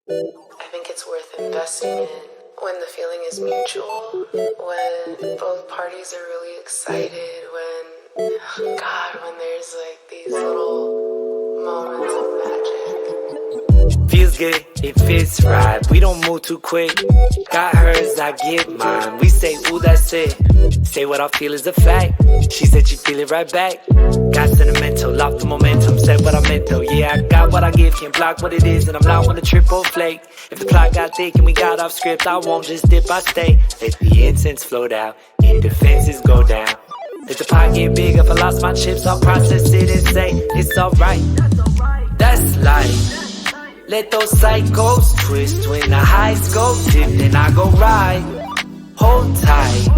I think it's worth investing in when the feeling is mutual, when both parties are really excited, when there's like these little moments of magic. Feels good, it fits right. We don't move too quick. Got hers, I get mine. We say, ooh, that's it. Say what I feel is a fact. She said she feel it right back. Got sentimental, locked the momentum. Said what I meant though. Yeah, I got what I give, can't block what it is. And I'm not one to trip or flake. If the plot got thick and we got off script, I won't just dip, I stay. Let the incense float out and defenses go down. Let the pot get big, if I lost my chips, I'll process it and say, it's alright. That's life. Let those cycles twist when the highs go dip, then I go ride. Hold tight.